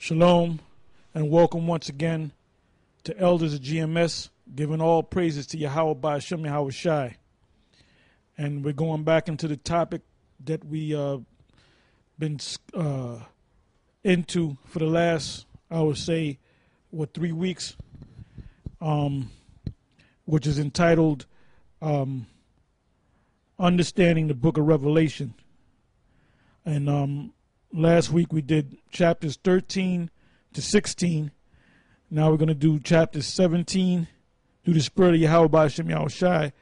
Shalom, and welcome once again to Elders of GMS, giving all praises to Yahweh Ba'ashem Yahweh Shai. And we're going back into the topic that we been into for the last, I would say, 3 weeks, which is entitled Understanding the Book of Revelation. And last week we did chapters 13 to 16. Now we're going to do chapters 17 through the Spirit of Yahweh Ba'ashem Yahweh Shai.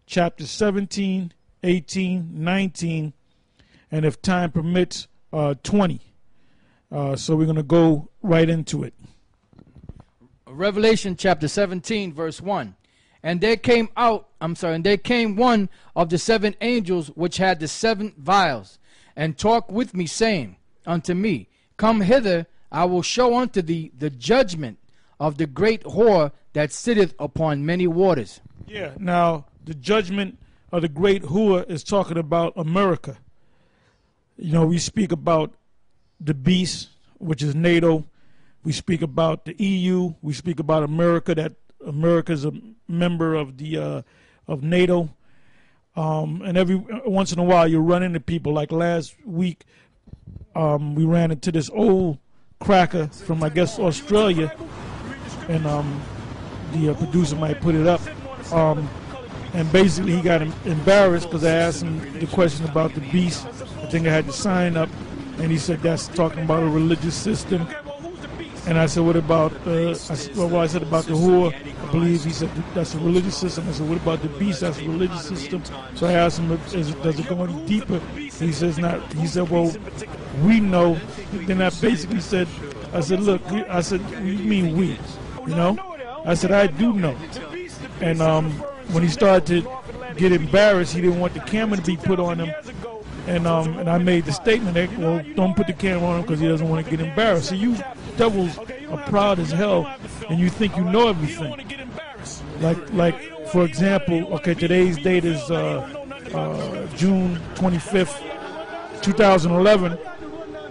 Chapters 17, 18, 19, and if time permits, 20. So we're going to go right into it. Revelation chapter 17, verse 1. And there came one of the seven angels which had the seven vials, and talked with me, saying unto me, Come hither, I will show unto thee the judgment of the great whore that sitteth upon many waters. Yeah, now the judgment of the great whore is talking about America. You know, we speak about the beast, which is NATO. We speak about the EU. We speak about America, that America is a member of the of NATO. And every once in a while you run into people. Like last week, we ran into this old cracker from, I guess, Australia, and the producer might put it up. And basically he got embarrassed because I asked him the question about the beast. I think I had to sign up, and he said that's talking about a religious system. And I said, what about, I said about the whore, I believe he said that's a religious system. I said, what about the beast? That's a religious system. So I asked him, does it go any deeper? He says not. He said, well, we know. Then I basically said, I said, look, I said, you mean we, you know? I said, I do know. And when he started to get embarrassed, he didn't want the camera to be put on him. And I made the statement that, well, don't put the camera on him because he doesn't want to get embarrassed. So you devils are proud as hell, and you think you know everything. Like for example, okay, today's date is June 25th, 2011,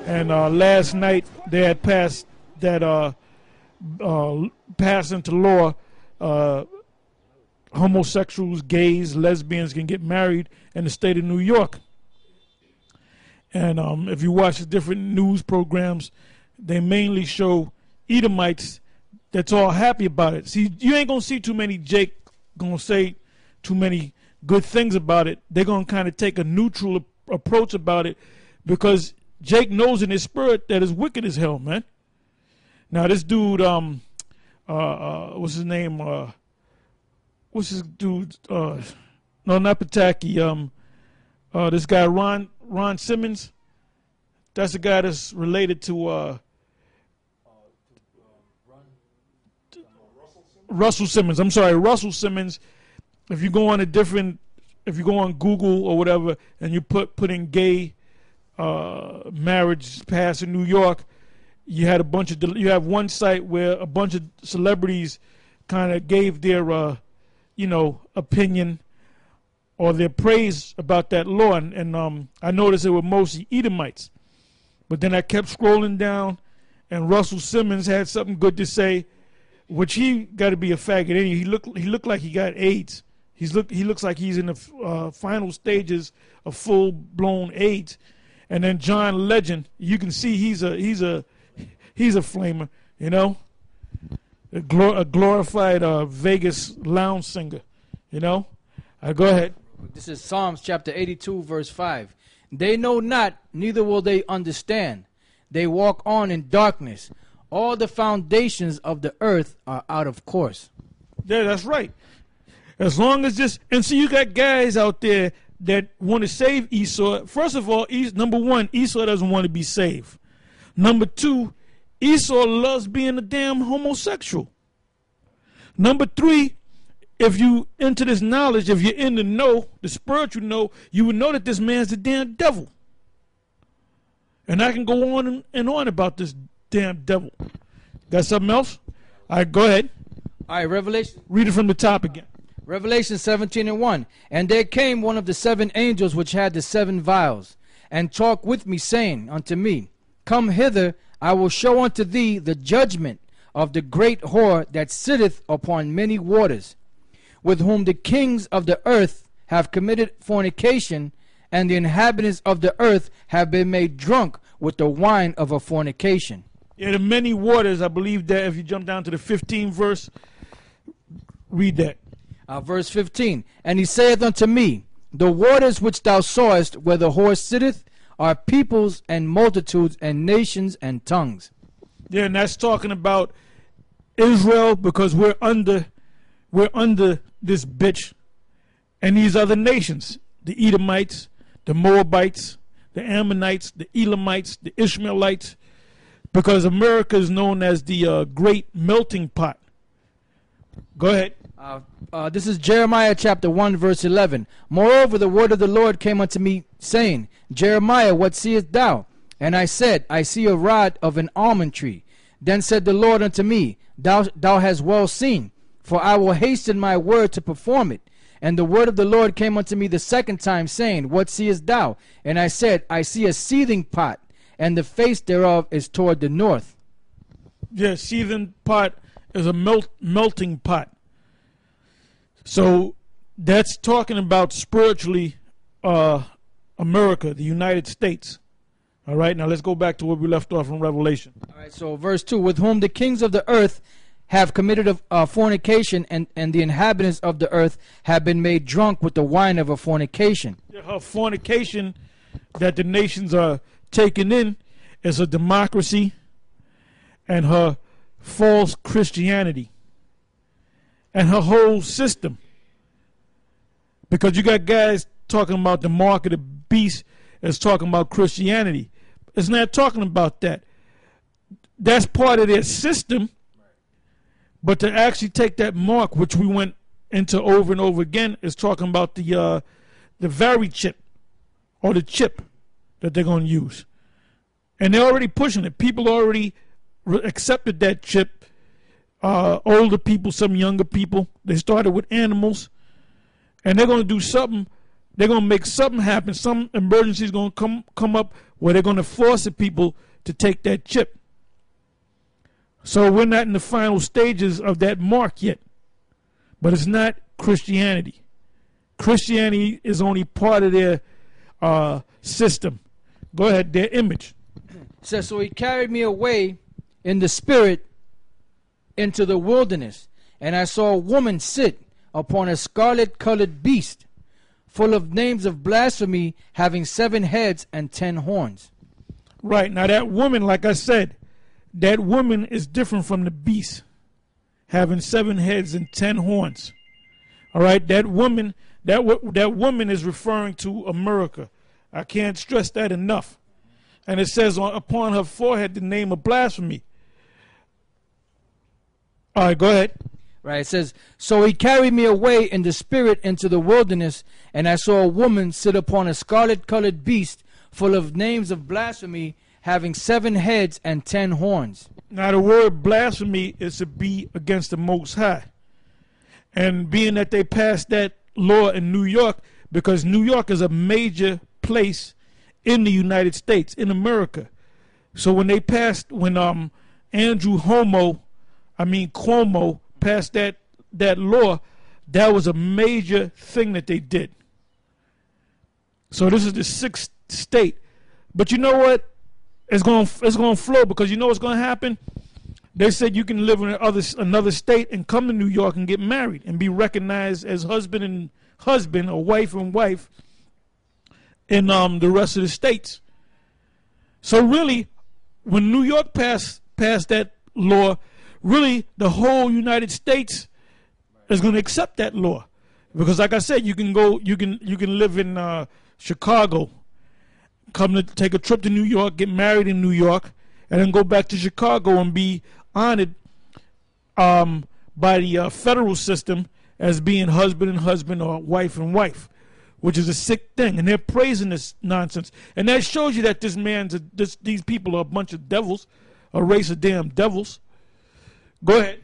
and last night they had passed that passed into law. Homosexuals, gays, lesbians can get married in the state of New York. And if you watch the different news programs, they mainly show Edomites that's all happy about it. See, you ain't going to see too many Jake going to say too many good things about it. They're going to kind of take a neutral approach about it because Jake knows in his spirit that it's wicked as hell, man. Now, this dude, what's his name? What's his dude? No, not Pataki. This guy, Ron Simmons. That's the guy that's related to Russell Simmons. I'm sorry, Russell Simmons. If you go on Google or whatever, and you put in gay marriage passed in New York, you have one site where a bunch of celebrities kind of gave their opinion or their praise about that law, and I noticed it were mostly Edomites. But then I kept scrolling down, and Russell Simmons had something good to say, which he got to be a faggot anyway. He looked like he got AIDS. He looks like he's in the final stages of full blown AIDS. And then John Legend, you can see he's a flamer, you know, a glorified Vegas lounge singer, you know. Go ahead. This is Psalms chapter 82, verse 5. They know not, neither will they understand. They walk on in darkness. All the foundations of the earth are out of course. Yeah, that's right. As long as this, and so you got guys out there that want to save Esau. First of all, number one, Esau doesn't want to be saved. Number two, Esau loves being a damn homosexual. Number three, if you into this knowledge, if you're in the know, the spiritual know, you would know that this man's the damn devil. And I can go on and on about this damn devil. Got something else? All right, go ahead. All right, Revelation. Read it from the top again. Revelation 17:1. And there came one of the seven angels which had the seven vials, and talked with me, saying unto me, Come hither, I will show unto thee the judgment of the great whore that sitteth upon many waters, with whom the kings of the earth have committed fornication, and the inhabitants of the earth have been made drunk with the wine of her fornication. Yeah, the many waters, I believe that if you jump down to the 15th verse, read that. Verse 15, and he saith unto me, the waters which thou sawest where the whore sitteth are peoples and multitudes and nations and tongues. Yeah, and that's talking about Israel, because we're under this bitch, and these other nations, the Edomites, the Moabites, the Ammonites, the Elamites, the Ishmaelites, because America is known as the great melting pot. Go ahead. This is Jeremiah chapter 1 verse 11. Moreover, the word of the Lord came unto me, saying, Jeremiah, what seest thou? And I said, I see a rod of an almond tree. Then said the Lord unto me, Thou hast well seen, for I will hasten my word to perform it. And the word of the Lord came unto me the second time, saying, What seest thou? And I said, I see a seething pot, and the face thereof is toward the north. Yeah, seething pot is a melting pot. So that's talking about spiritually America, the United States. All right, now let's go back to where we left off in Revelation. All right, so verse 2, with whom the kings of the earth have committed fornication, and the inhabitants of the earth have been made drunk with the wine of a fornication. Her fornication that the nations are taking in is a democracy and her false Christianity and her whole system. Because you got guys talking about the mark of the beast is talking about Christianity. It's not talking about that. That's part of their system. But to actually take that mark, which we went into over and over again, is talking about the Vari chip, or the chip that they're going to use. And they're already pushing it. People already accepted that chip. Older people, some younger people. They started with animals. And they're going to do something. They're going to make something happen. Some emergency is going to come up where they're going to force the people to take that chip. So we're not in the final stages of that mark yet. But it's not Christianity. Christianity is only part of their system. Go ahead, their image. It says, so he carried me away in the spirit into the wilderness, and I saw a woman sit upon a scarlet-colored beast, full of names of blasphemy, having 7 heads and 10 horns. Right. Now that woman, like I said, that woman is different from the beast, having 7 heads and 10 horns. All right. That woman is referring to America. I can't stress that enough. And it says upon her forehead the name of blasphemy. All right, go ahead. Right, it says, so he carried me away in the spirit into the wilderness, and I saw a woman sit upon a scarlet-colored beast, full of names of blasphemy, having 7 heads and 10 horns. Now the word blasphemy is to be against the Most High. And being that they passed that law in New York, because New York is a major place in the United States, in America. So when they passed, when Andrew Cuomo passed that law, that was a major thing that they did. So this is the 6th state. But you know what? It's going to flow, because you know what's going to happen? They said you can live in another state and come to New York and get married and be recognized as husband and husband, or wife and wife, in the rest of the states. So really, when New York passed that law, really the whole United States is going to accept that law, because like I said, you can live in Chicago, come to take a trip to New York, get married in New York, and then go back to Chicago and be honored by the federal system as being husband and husband, or wife and wife, which is a sick thing. And they're praising this nonsense. And that shows you that these people are a bunch of devils, a race of damn devils. Go ahead.